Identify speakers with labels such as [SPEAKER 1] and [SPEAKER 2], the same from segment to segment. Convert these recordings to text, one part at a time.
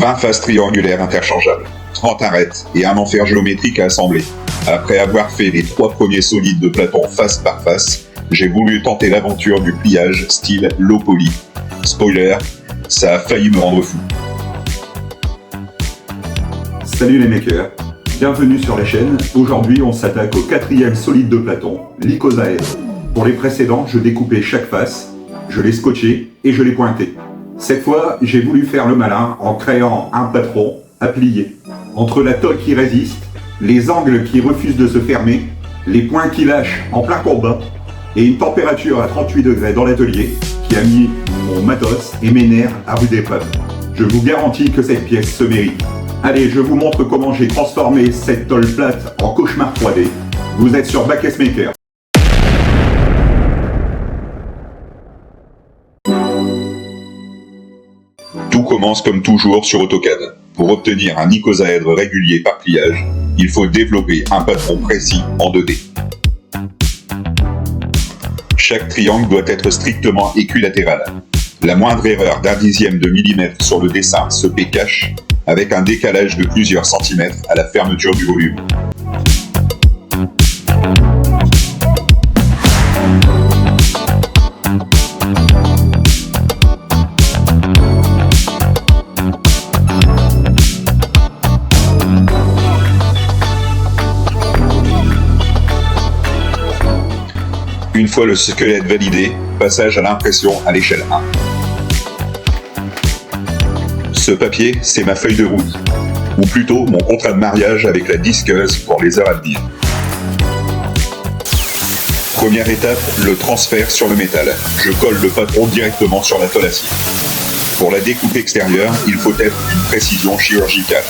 [SPEAKER 1] 20 faces triangulaires interchangeables, 30 arêtes et un enfer géométrique à assembler. Après avoir fait les 3 premiers solides de Platon face par face, j'ai voulu tenter l'aventure du pliage style low poly. Spoiler, ça a failli me rendre fou.
[SPEAKER 2] Salut les makers, bienvenue sur la chaîne. Aujourd'hui on s'attaque au 4e solide de Platon, l'icosaèdre. Pour les précédents, je découpais chaque face, je les scotchais et je les pointais. Cette fois, j'ai voulu faire le malin en créant un patron à plier. Entre la tôle qui résiste, les angles qui refusent de se fermer, les points qui lâchent en plein combat, et une température à 38 degrés dans l'atelier qui a mis mon matos et mes nerfs à rude épreuve. Je vous garantis que cette pièce se mérite. Allez, je vous montre comment j'ai transformé cette tôle plate en cauchemar 3D. Vous êtes sur Backes Maker.
[SPEAKER 1] Tout commence comme toujours sur AutoCAD. Pour obtenir un icosaèdre régulier par pliage, il faut développer un patron précis en 2D. Chaque triangle doit être strictement équilatéral. La moindre erreur d'un dixième de millimètre sur le dessin se paie cash, avec un décalage de plusieurs centimètres à la fermeture du volume. Une fois le squelette validé, passage à l'impression à l'échelle 1. Ce papier, c'est ma feuille de route, ou plutôt mon contrat de mariage avec la disqueuse pour les heures à venir. Première étape, le transfert sur le métal. Je colle le patron directement sur la tôle acier. Pour la découpe extérieure, il faut être d'une précision chirurgicale.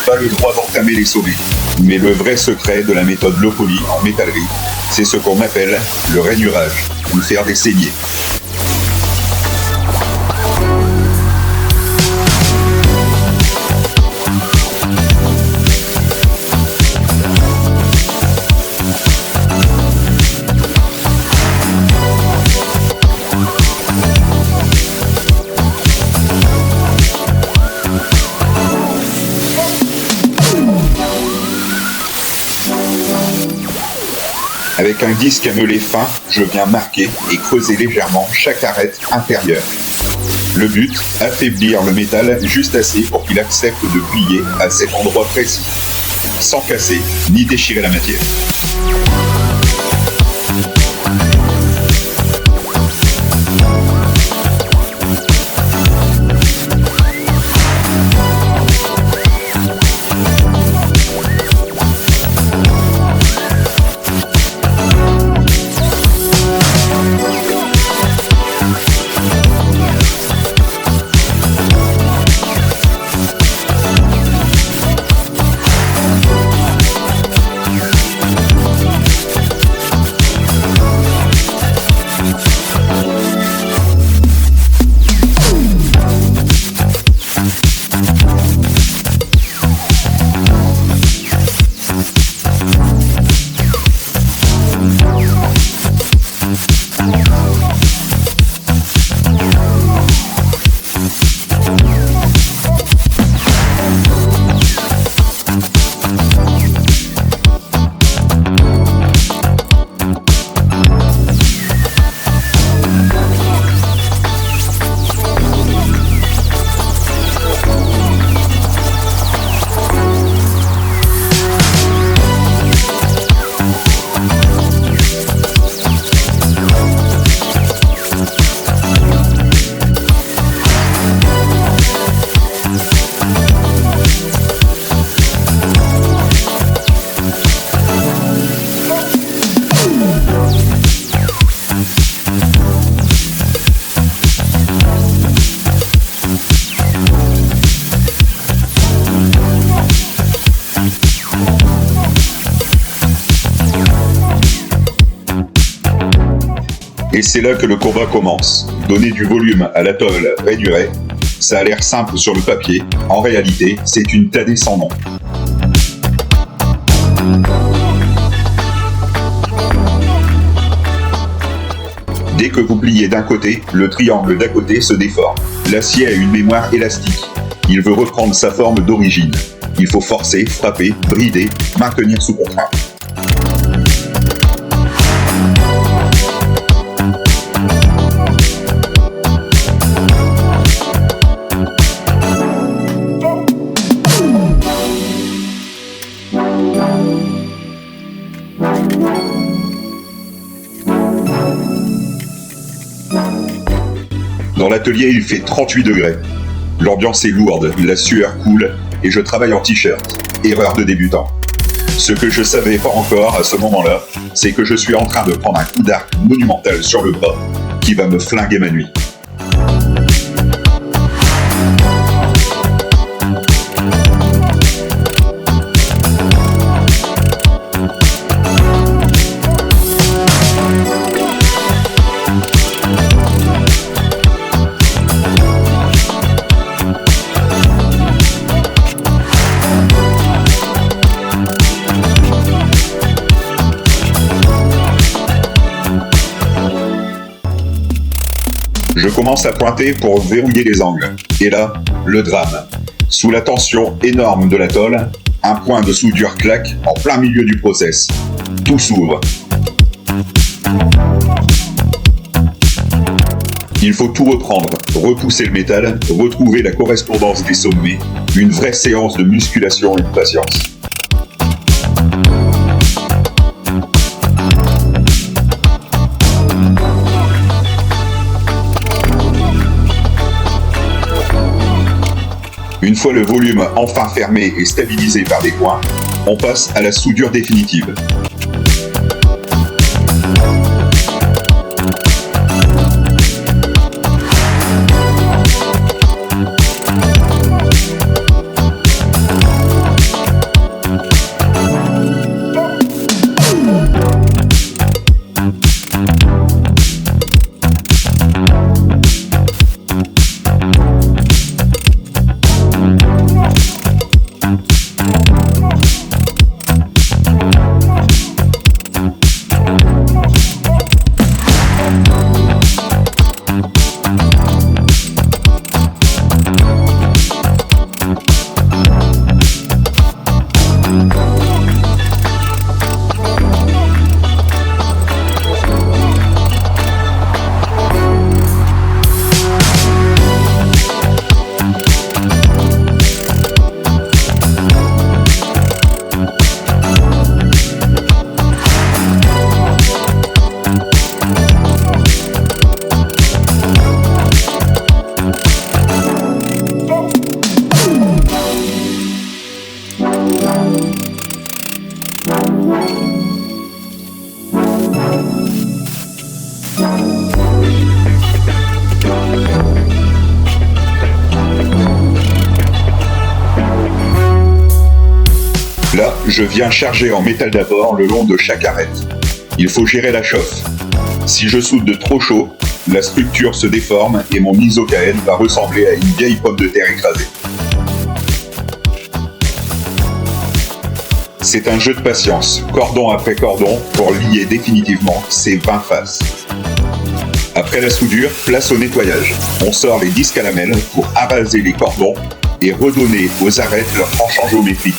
[SPEAKER 1] Pas le droit d'entamer les sommets. Mais le vrai secret de la méthode low poly en métallerie, c'est ce qu'on appelle le rainurage, ou faire des saignées. Avec un disque à meuler fin, je viens marquer et creuser légèrement chaque arête intérieure. Le but, affaiblir le métal juste assez pour qu'il accepte de plier à cet endroit précis, sans casser ni déchirer la matière. Et c'est là que le combat commence. Donner du volume à la tôle rainurée, ça a l'air simple sur le papier. En réalité, c'est une tannée sans nom. Dès que vous pliez d'un côté, le triangle d'à côté se déforme. L'acier a une mémoire élastique. Il veut reprendre sa forme d'origine. Il faut forcer, frapper, brider, maintenir sous contrainte. Dans l'atelier, il fait 38 degrés. L'ambiance est lourde, la sueur coule et je travaille en t-shirt. Erreur de débutant. Ce que je savais pas encore à ce moment-là, c'est que je suis en train de prendre un coup d'arc monumental sur le bras qui va me flinguer ma nuit. Je commence à pointer pour verrouiller les angles. Et là, le drame. Sous la tension énorme de la tôle, un point de soudure claque en plein milieu du process. Tout s'ouvre. Il faut tout reprendre, repousser le métal, retrouver la correspondance des sommets, une vraie séance de musculation et de patience. Une fois le volume enfin fermé et stabilisé par des points, on passe à la soudure définitive. Là, je viens charger en métal d'apport le long de chaque arête. Il faut gérer la chauffe. Si je soude de trop chaud, la structure se déforme et mon isocaène va ressembler à une vieille pomme de terre écrasée. C'est un jeu de patience, cordon après cordon, pour lier définitivement ces 20 faces. Après la soudure, place au nettoyage. On sort les disques à lamelles pour araser les cordons et redonner aux arêtes leur tranchant géométrique.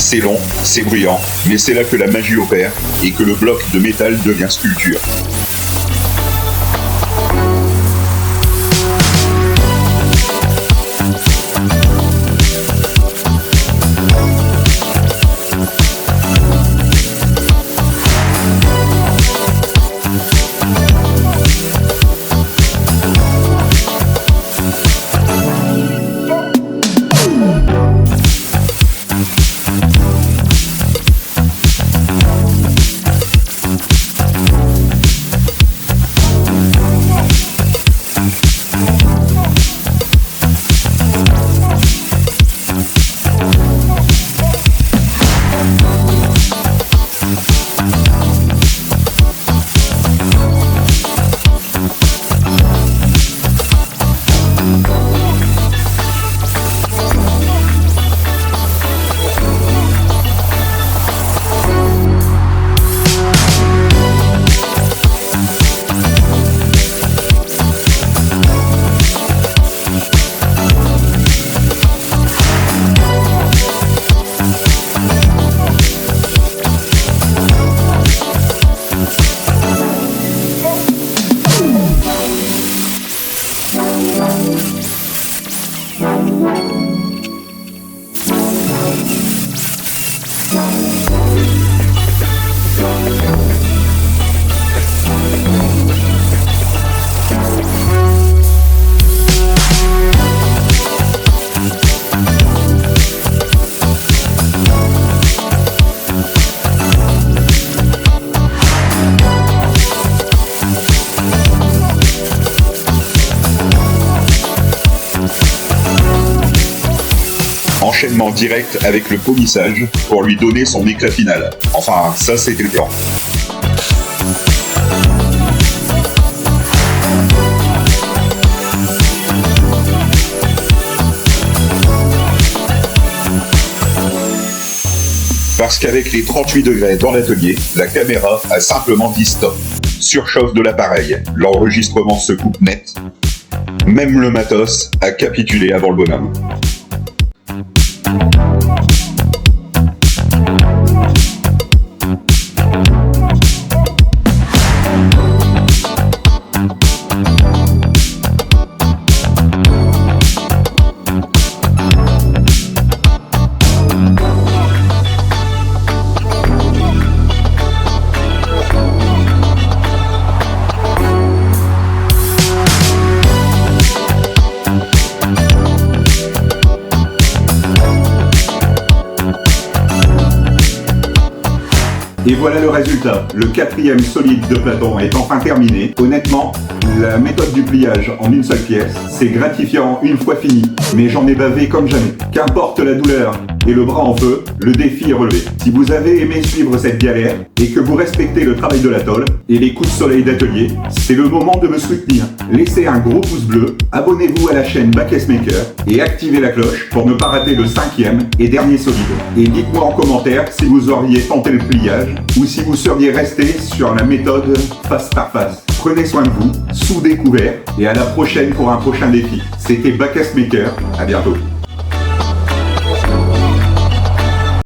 [SPEAKER 1] C'est long, c'est bruyant, mais c'est là que la magie opère et que le bloc de métal devient sculpture. Enchaînement direct avec le polissage pour lui donner son éclat final. Enfin, ça c'était le plan. Parce qu'avec les 38 degrés dans l'atelier, la caméra a simplement dit stop. Surchauffe de l'appareil, l'enregistrement se coupe net. Même le matos a capitulé avant le bonhomme.
[SPEAKER 2] Et voilà le résultat. Le 4e solide de Platon est enfin terminé. Honnêtement, la méthode du pliage en une seule pièce, c'est gratifiant une fois fini. Mais j'en ai bavé comme jamais. Qu'importe la douleur et le bras en feu, le défi est relevé. Si vous avez aimé suivre cette galère et que vous respectez le travail de la tôle et les coups de soleil d'atelier, c'est le moment de me soutenir. Laissez un gros pouce bleu, abonnez-vous à la chaîne Bacchus Maker et activez la cloche pour ne pas rater le 5e et dernier solide. Et dites-moi en commentaire si vous auriez tenté le pliage ou si vous seriez resté sur la méthode face par face. Prenez soin de vous, sous découvert et à la prochaine pour un prochain défi. C'était Bacchus Maker, à bientôt.